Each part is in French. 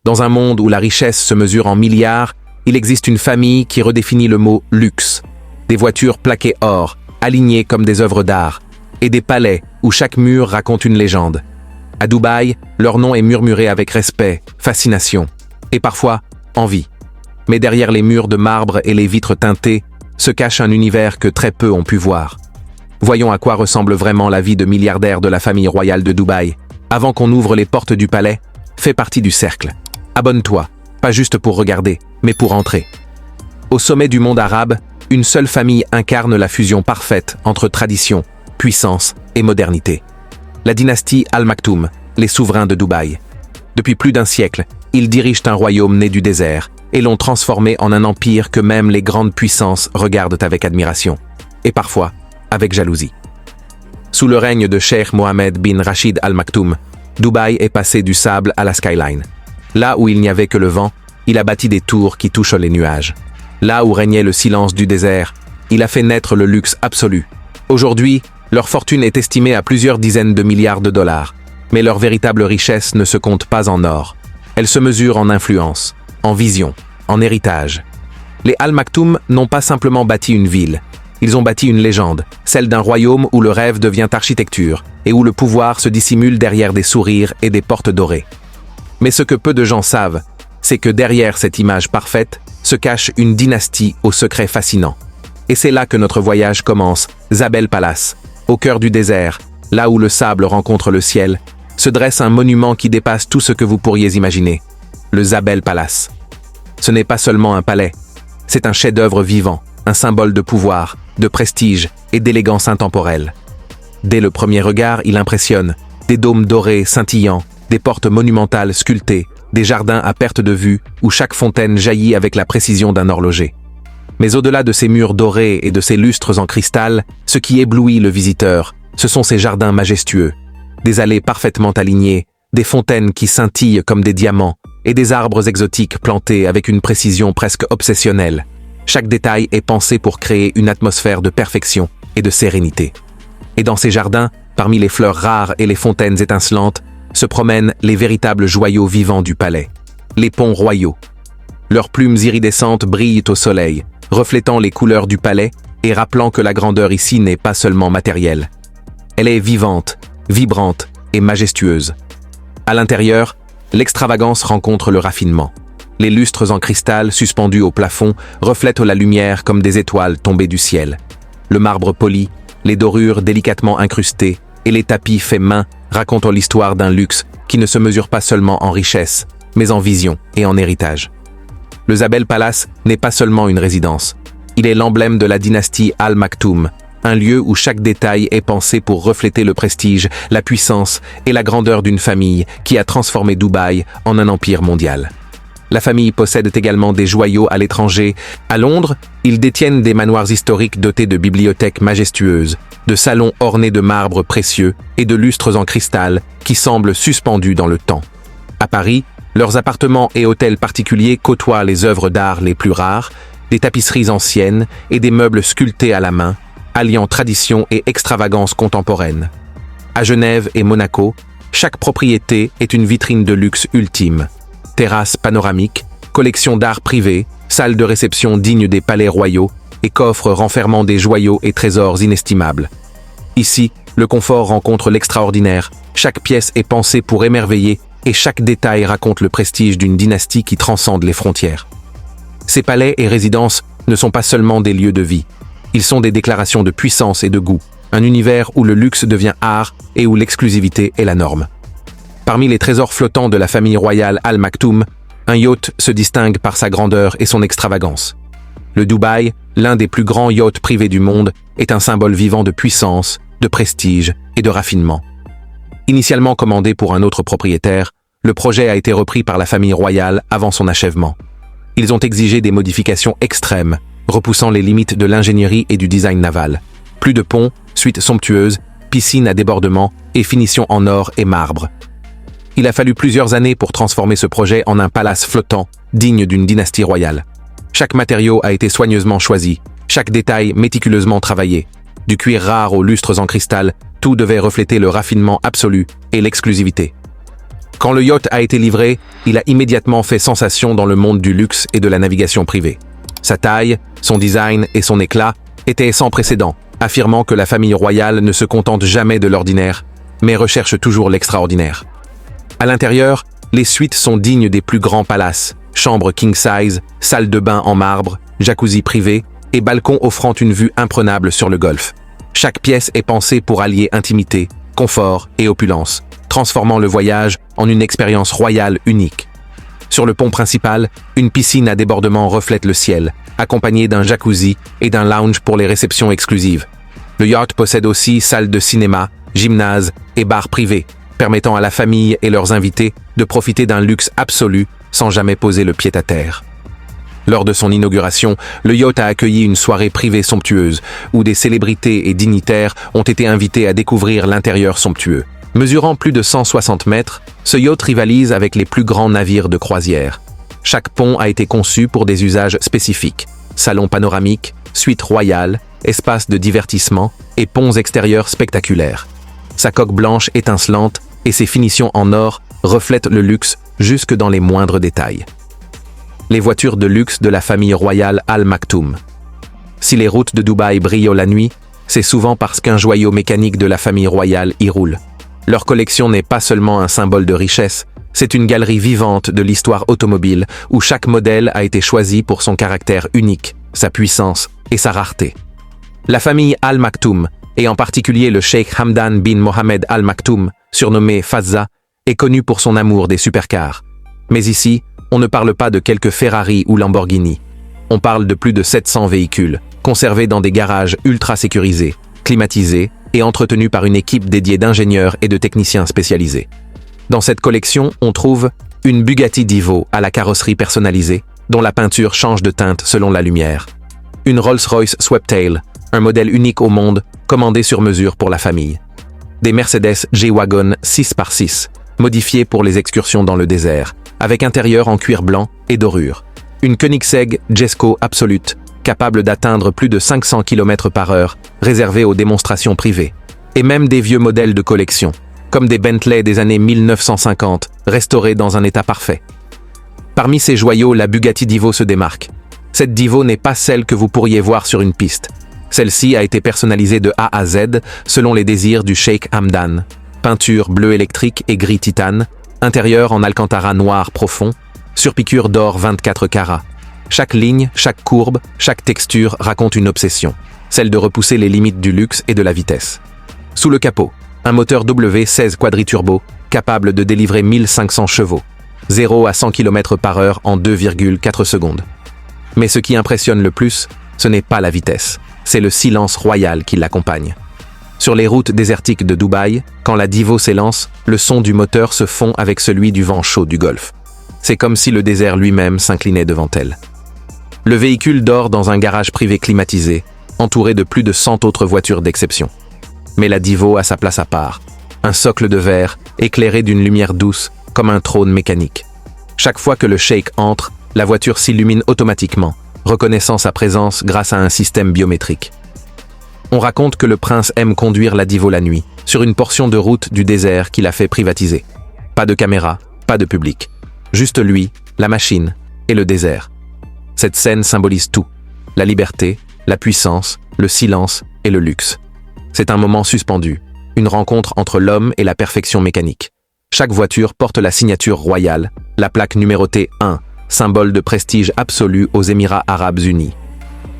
Dans un monde où la richesse se mesure en milliards, il existe une famille qui redéfinit le mot luxe. Des voitures plaquées or, alignées comme des œuvres d'art, et des palais où chaque mur raconte une légende. À Dubaï, leur nom est murmuré avec respect, fascination, et parfois envie. Mais derrière les murs de marbre et les vitres teintées, se cache un univers que très peu ont pu voir. Voyons à quoi ressemble vraiment la vie de milliardaire de la famille royale de Dubaï. Avant qu'on ouvre les portes du palais, fais partie du cercle. Abonne-toi, pas juste pour regarder, mais pour entrer. Au sommet du monde arabe, une seule famille incarne la fusion parfaite entre tradition, puissance et modernité. La dynastie Al Maktoum, les souverains de Dubaï. Depuis plus d'un siècle, ils dirigent un royaume né du désert et l'ont transformé en un empire que même les grandes puissances regardent avec admiration. Et parfois, avec jalousie. Sous le règne de Cheikh Mohammed bin Rachid Al Maktoum, Dubaï est passé du sable à la skyline. Là où il n'y avait que le vent, il a bâti des tours qui touchent les nuages. Là où régnait le silence du désert, il a fait naître le luxe absolu. Aujourd'hui, leur fortune est estimée à plusieurs dizaines de milliards de dollars. Mais leur véritable richesse ne se compte pas en or. Elle se mesure en influence, en vision, en héritage. Les Al Maktoum n'ont pas simplement bâti une ville. Ils ont bâti une légende, celle d'un royaume où le rêve devient architecture et où le pouvoir se dissimule derrière des sourires et des portes dorées. Mais ce que peu de gens savent, c'est que derrière cette image parfaite se cache une dynastie au secret fascinant. Et c'est là que notre voyage commence, Zabel Palace, au cœur du désert, là où le sable rencontre le ciel, se dresse un monument qui dépasse tout ce que vous pourriez imaginer, le Zabel Palace. Ce n'est pas seulement un palais, c'est un chef-d'œuvre vivant, un symbole de pouvoir, de prestige et d'élégance intemporelle. Dès le premier regard, il impressionne. Des dômes dorés scintillants, des portes monumentales sculptées, des jardins à perte de vue où chaque fontaine jaillit avec la précision d'un horloger. Mais au-delà de ces murs dorés et de ces lustres en cristal, ce qui éblouit le visiteur, ce sont ces jardins majestueux, des allées parfaitement alignées, des fontaines qui scintillent comme des diamants et des arbres exotiques plantés avec une précision presque obsessionnelle. Chaque détail est pensé pour créer une atmosphère de perfection et de sérénité. Et dans ces jardins, parmi les fleurs rares et les fontaines étincelantes, se promènent les véritables joyaux vivants du palais, les ponts royaux. Leurs plumes iridescentes brillent au soleil, reflétant les couleurs du palais et rappelant que la grandeur ici n'est pas seulement matérielle. Elle est vivante, vibrante et majestueuse. À l'intérieur, l'extravagance rencontre le raffinement. Les lustres en cristal suspendus au plafond reflètent la lumière comme des étoiles tombées du ciel. Le marbre poli, les dorures délicatement incrustées et les tapis faits main racontent l'histoire d'un luxe qui ne se mesure pas seulement en richesse, mais en vision et en héritage. Le Zabel Palace n'est pas seulement une résidence. Il est l'emblème de la dynastie Al Maktoum, un lieu où chaque détail est pensé pour refléter le prestige, la puissance et la grandeur d'une famille qui a transformé Dubaï en un empire mondial. La famille possède également des joyaux à l'étranger. À Londres, ils détiennent des manoirs historiques dotés de bibliothèques majestueuses, de salons ornés de marbre précieux et de lustres en cristal qui semblent suspendus dans le temps. À Paris, leurs appartements et hôtels particuliers côtoient les œuvres d'art les plus rares, des tapisseries anciennes et des meubles sculptés à la main, alliant tradition et extravagance contemporaine. À Genève et Monaco, chaque propriété est une vitrine de luxe ultime. Terrasses panoramiques, collections d'art privées, salles de réception dignes des palais royaux et coffres renfermant des joyaux et trésors inestimables. Ici, le confort rencontre l'extraordinaire, chaque pièce est pensée pour émerveiller et chaque détail raconte le prestige d'une dynastie qui transcende les frontières. Ces palais et résidences ne sont pas seulement des lieux de vie, ils sont des déclarations de puissance et de goût, un univers où le luxe devient art et où l'exclusivité est la norme. Parmi les trésors flottants de la famille royale Al Maktoum, un yacht se distingue par sa grandeur et son extravagance. Le Dubaï, l'un des plus grands yachts privés du monde, est un symbole vivant de puissance, de prestige et de raffinement. Initialement commandé pour un autre propriétaire, le projet a été repris par la famille royale avant son achèvement. Ils ont exigé des modifications extrêmes, repoussant les limites de l'ingénierie et du design naval. Plus de ponts, suites somptueuses, piscines à débordement et finitions en or et marbre. Il a fallu plusieurs années pour transformer ce projet en un palace flottant, digne d'une dynastie royale. Chaque matériau a été soigneusement choisi, chaque détail méticuleusement travaillé. Du cuir rare aux lustres en cristal, tout devait refléter le raffinement absolu et l'exclusivité. Quand le yacht a été livré, il a immédiatement fait sensation dans le monde du luxe et de la navigation privée. Sa taille, son design et son éclat étaient sans précédent, affirmant que la famille royale ne se contente jamais de l'ordinaire, mais recherche toujours l'extraordinaire. À l'intérieur, les suites sont dignes des plus grands palaces, chambres king size, salles de bain en marbre, jacuzzi privé et balcons offrant une vue imprenable sur le golfe. Chaque pièce est pensée pour allier intimité, confort et opulence, transformant le voyage en une expérience royale unique. Sur le pont principal, une piscine à débordement reflète le ciel, accompagnée d'un jacuzzi et d'un lounge pour les réceptions exclusives. Le yacht possède aussi salle de cinéma, gymnase et bar privé, permettant à la famille et leurs invités de profiter d'un luxe absolu sans jamais poser le pied à terre. Lors de son inauguration, le yacht a accueilli une soirée privée somptueuse, où des célébrités et dignitaires ont été invités à découvrir l'intérieur somptueux. Mesurant plus de 160 mètres, ce yacht rivalise avec les plus grands navires de croisière. Chaque pont a été conçu pour des usages spécifiques. Salon panoramique, suite royale, espace de divertissement et ponts extérieurs spectaculaires. Sa coque blanche étincelante et ses finitions en or reflètent le luxe jusque dans les moindres détails. Les voitures de luxe de la famille royale Al Maktoum. Si les routes de Dubaï brillent la nuit, c'est souvent parce qu'un joyau mécanique de la famille royale y roule. Leur collection n'est pas seulement un symbole de richesse, c'est une galerie vivante de l'histoire automobile où chaque modèle a été choisi pour son caractère unique, sa puissance et sa rareté. La famille Al Maktoum, et en particulier le cheikh Hamdan bin Mohammed Al Maktoum, surnommé Fazza, est connu pour son amour des supercars. Mais ici, on ne parle pas de quelques Ferrari ou Lamborghini. On parle de plus de 700 véhicules, conservés dans des garages ultra sécurisés, climatisés et entretenus par une équipe dédiée d'ingénieurs et de techniciens spécialisés. Dans cette collection, on trouve une Bugatti Divo à la carrosserie personnalisée, dont la peinture change de teinte selon la lumière. Une Rolls-Royce Sweptail, un modèle unique au monde, commandé sur mesure pour la famille. Des Mercedes G-Wagon 6x6, modifiés pour les excursions dans le désert, avec intérieur en cuir blanc et dorure. Une Koenigsegg Jesko Absolute, capable d'atteindre plus de 500 km/h, réservée aux démonstrations privées. Et même des vieux modèles de collection, comme des Bentley des années 1950, restaurés dans un état parfait. Parmi ces joyaux, la Bugatti Divo se démarque. Cette Divo n'est pas celle que vous pourriez voir sur une piste. Celle-ci a été personnalisée de A à Z selon les désirs du cheikh Hamdan. Peinture bleu électrique et gris titane, intérieur en alcantara noir profond, surpiqûre d'or 24 carats. Chaque ligne, chaque courbe, chaque texture raconte une obsession, celle de repousser les limites du luxe et de la vitesse. Sous le capot, un moteur W16 quadriturbo, capable de délivrer 1500 chevaux, 0 à 100 km/h en 2,4 secondes. Mais ce qui impressionne le plus, ce n'est pas la vitesse, c'est le silence royal qui l'accompagne. Sur les routes désertiques de Dubaï, quand la Divo s'élance, le son du moteur se fond avec celui du vent chaud du Golfe. C'est comme si le désert lui-même s'inclinait devant elle. Le véhicule dort dans un garage privé climatisé, entouré de plus de 100 autres voitures d'exception. Mais la Divo a sa place à part, un socle de verre éclairé d'une lumière douce comme un trône mécanique. Chaque fois que le cheikh entre, la voiture s'illumine automatiquement, reconnaissant sa présence grâce à un système biométrique. On raconte que le prince aime conduire la Divo la nuit, sur une portion de route du désert qu'il a fait privatiser. Pas de caméra, pas de public. Juste lui, la machine et le désert. Cette scène symbolise tout. La liberté, la puissance, le silence et le luxe. C'est un moment suspendu, une rencontre entre l'homme et la perfection mécanique. Chaque voiture porte la signature royale, la plaque numérotée 1, symbole de prestige absolu aux Émirats arabes unis.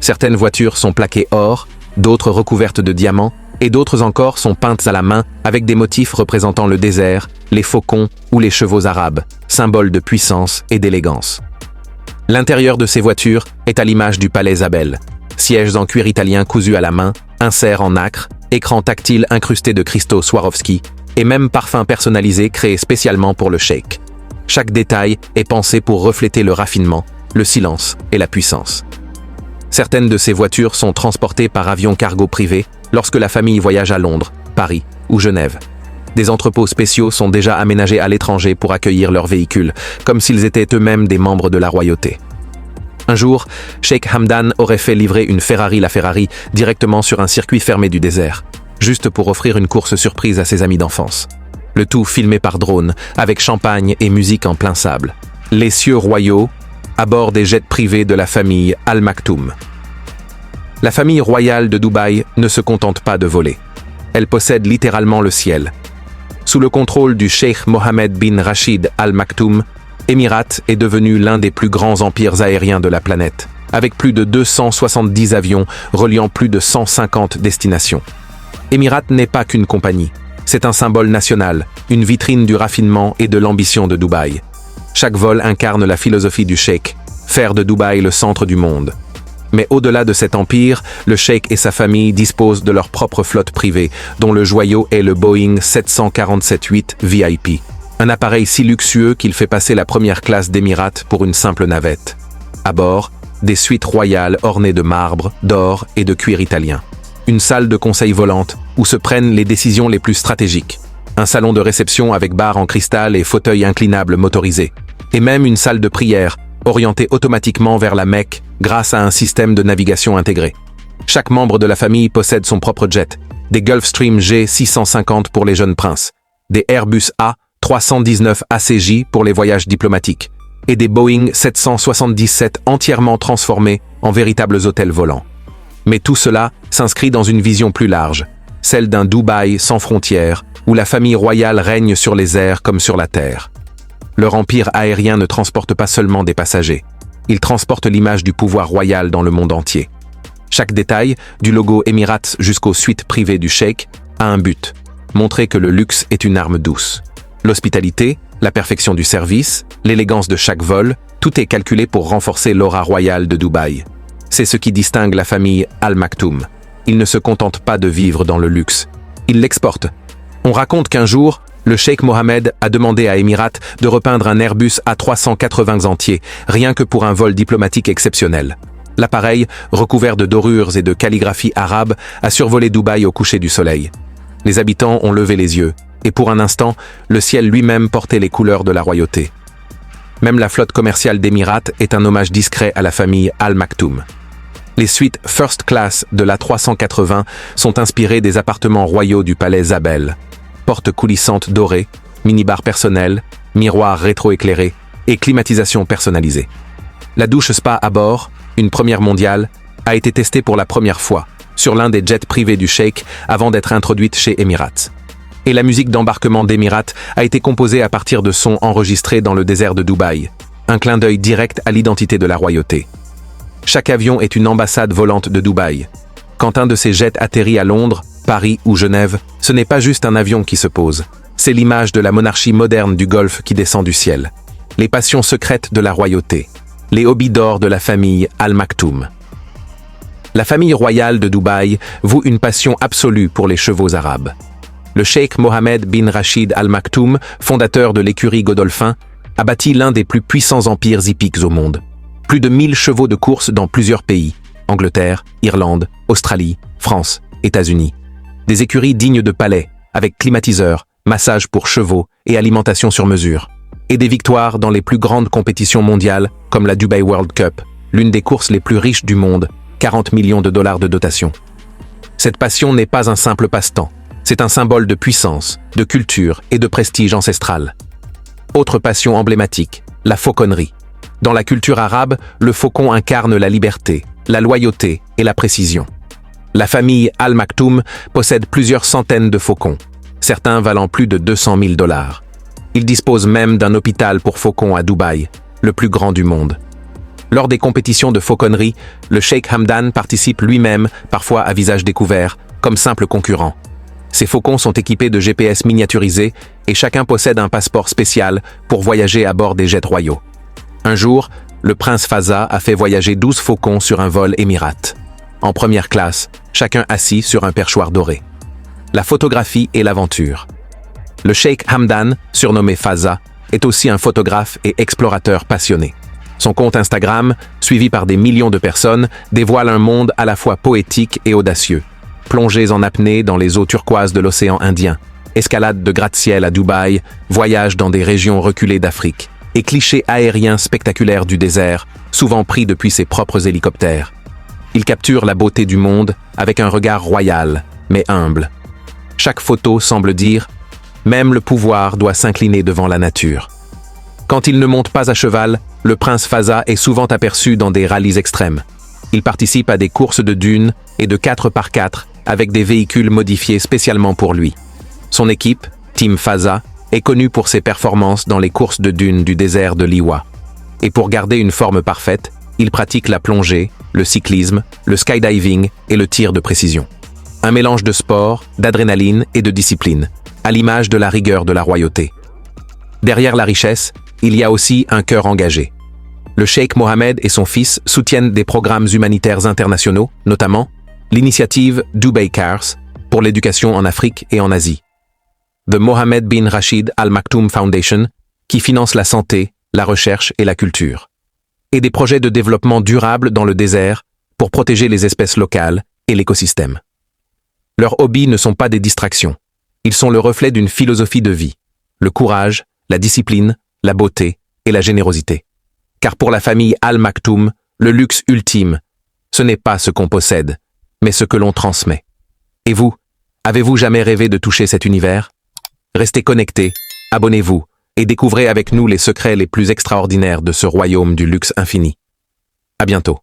Certaines voitures sont plaquées or, d'autres recouvertes de diamants, et d'autres encore sont peintes à la main avec des motifs représentant le désert, les faucons ou les chevaux arabes, symboles de puissance et d'élégance. L'intérieur de ces voitures est à l'image du palais Zabel. Sièges en cuir italien cousus à la main, inserts en nacre, écran tactile incrusté de cristaux Swarovski, et même parfums personnalisés créés spécialement pour le cheikh. Chaque détail est pensé pour refléter le raffinement, le silence et la puissance. Certaines de ces voitures sont transportées par avion cargo privé lorsque la famille voyage à Londres, Paris ou Genève. Des entrepôts spéciaux sont déjà aménagés à l'étranger pour accueillir leurs véhicules, comme s'ils étaient eux-mêmes des membres de la royauté. Un jour, cheikh Hamdan aurait fait livrer une Ferrari LaFerrari directement sur un circuit fermé du désert, juste pour offrir une course surprise à ses amis d'enfance. Le tout filmé par drone, avec champagne et musique en plein sable. Les cieux royaux, à bord des jets privés de la famille Al Maktoum. La famille royale de Dubaï ne se contente pas de voler. Elle possède littéralement le ciel. Sous le contrôle du cheikh Mohammed bin Rachid Al Maktoum, Emirates est devenu l'un des plus grands empires aériens de la planète, avec plus de 270 avions reliant plus de 150 destinations. Emirates n'est pas qu'une compagnie, c'est un symbole national, une vitrine du raffinement et de l'ambition de Dubaï. Chaque vol incarne la philosophie du cheikh, faire de Dubaï le centre du monde. Mais au-delà de cet empire, le cheikh et sa famille disposent de leur propre flotte privée, dont le joyau est le Boeing 747-8 VIP. Un appareil si luxueux qu'il fait passer la première classe d'Emirates pour une simple navette. À bord, des suites royales ornées de marbre, d'or et de cuir italien. Une salle de conseil volante où se prennent les décisions les plus stratégiques. Un salon de réception avec bar en cristal et fauteuil inclinable motorisé. Et même une salle de prière, orientée automatiquement vers la Mecque grâce à un système de navigation intégré. Chaque membre de la famille possède son propre jet, des Gulfstream G650 pour les jeunes princes, des Airbus A319 ACJ pour les voyages diplomatiques, et des Boeing 777 entièrement transformés en véritables hôtels volants. Mais tout cela s'inscrit dans une vision plus large, celle d'un Dubaï sans frontières, où la famille royale règne sur les airs comme sur la terre. Leur empire aérien ne transporte pas seulement des passagers, il transporte l'image du pouvoir royal dans le monde entier. Chaque détail, du logo Emirates jusqu'aux suites privées du cheikh, a un but, montrer que le luxe est une arme douce. L'hospitalité, la perfection du service, l'élégance de chaque vol, tout est calculé pour renforcer l'aura royale de Dubaï. C'est ce qui distingue la famille Al Maktoum. Ils ne se contentent pas de vivre dans le luxe, ils l'exportent. On raconte qu'un jour, le cheikh Mohammed a demandé à Emirates de repeindre un Airbus A380 entier, rien que pour un vol diplomatique exceptionnel. L'appareil, recouvert de dorures et de calligraphie arabe, a survolé Dubaï au coucher du soleil. Les habitants ont levé les yeux, et pour un instant, le ciel lui-même portait les couleurs de la royauté. Même la flotte commerciale d'Emirates est un hommage discret à la famille Al Maktoum. Les suites First Class de l'A380 sont inspirées des appartements royaux du palais Zabel. Portes coulissantes dorées, minibar personnel, miroirs rétroéclairés et climatisation personnalisée. La douche spa à bord, une première mondiale, a été testée pour la première fois sur l'un des jets privés du cheikh avant d'être introduite chez Emirates. Et la musique d'embarquement d'Emirates a été composée à partir de sons enregistrés dans le désert de Dubaï, un clin d'œil direct à l'identité de la royauté. Chaque avion est une ambassade volante de Dubaï. Quand un de ces jets atterrit à Londres, Paris ou Genève, ce n'est pas juste un avion qui se pose. C'est l'image de la monarchie moderne du Golfe qui descend du ciel. Les passions secrètes de la royauté. Les hobbies d'or de la famille Al Maktoum. La famille royale de Dubaï voue une passion absolue pour les chevaux arabes. Le cheikh Mohammed bin Rachid Al Maktoum, fondateur de l'écurie Godolphin, a bâti l'un des plus puissants empires hippiques au monde. Plus de 1000 chevaux de course dans plusieurs pays, Angleterre, Irlande, Australie, France, États-Unis. Des écuries dignes de palais, avec climatiseurs, massages pour chevaux et alimentation sur mesure. Et des victoires dans les plus grandes compétitions mondiales, comme la Dubai World Cup, l'une des courses les plus riches du monde, 40 millions de dollars de dotation. Cette passion n'est pas un simple passe-temps, c'est un symbole de puissance, de culture et de prestige ancestral. Autre passion emblématique, la fauconnerie. Dans la culture arabe, le faucon incarne la liberté, la loyauté et la précision. La famille Al Maktoum possède plusieurs centaines de faucons, certains valant plus de 200 000 dollars. Ils disposent même d'un hôpital pour faucons à Dubaï, le plus grand du monde. Lors des compétitions de fauconnerie, le cheikh Hamdan participe lui-même, parfois à visage découvert, comme simple concurrent. Ces faucons sont équipés de GPS miniaturisés et chacun possède un passeport spécial pour voyager à bord des jets royaux. Un jour, le prince Fahza a fait voyager 12 faucons sur un vol Emirates. En première classe, chacun assis sur un perchoir doré. La photographie et l'aventure. Le cheikh Hamdan, surnommé Fahza, est aussi un photographe et explorateur passionné. Son compte Instagram, suivi par des millions de personnes, dévoile un monde à la fois poétique et audacieux. Plongées en apnée dans les eaux turquoises de l'océan Indien, escalade de gratte-ciel à Dubaï, voyage dans des régions reculées d'Afrique, et clichés aériens spectaculaires du désert, souvent pris depuis ses propres hélicoptères. Il capture la beauté du monde avec un regard royal, mais humble. Chaque photo semble dire Même le pouvoir doit s'incliner devant la nature. Quand il ne monte pas à cheval, le prince Fazza est souvent aperçu dans des rallyes extrêmes. Il participe à des courses de dunes et de 4x4 avec des véhicules modifiés spécialement pour lui. Son équipe, Team Fazza, est connue pour ses performances dans les courses de dunes du désert de Liwa. Et pour garder une forme parfaite, il pratique la plongée, le cyclisme, le skydiving et le tir de précision. Un mélange de sport, d'adrénaline et de discipline, à l'image de la rigueur de la royauté. Derrière la richesse, il y a aussi un cœur engagé. Le cheikh Mohammed et son fils soutiennent des programmes humanitaires internationaux, notamment l'initiative Dubai Cares pour l'éducation en Afrique et en Asie, The Mohammed bin Rashid Al Maktoum Foundation, qui finance la santé, la recherche et la culture, et des projets de développement durable dans le désert pour protéger les espèces locales et l'écosystème. Leurs hobbies ne sont pas des distractions. Ils sont le reflet d'une philosophie de vie, le courage, la discipline, la beauté et la générosité. Car pour la famille Al Maktoum, le luxe ultime, ce n'est pas ce qu'on possède, mais ce que l'on transmet. Et vous, avez-vous jamais rêvé de toucher cet univers? Restez connectés, abonnez-vous et découvrez avec nous les secrets les plus extraordinaires de ce royaume du luxe infini. À bientôt.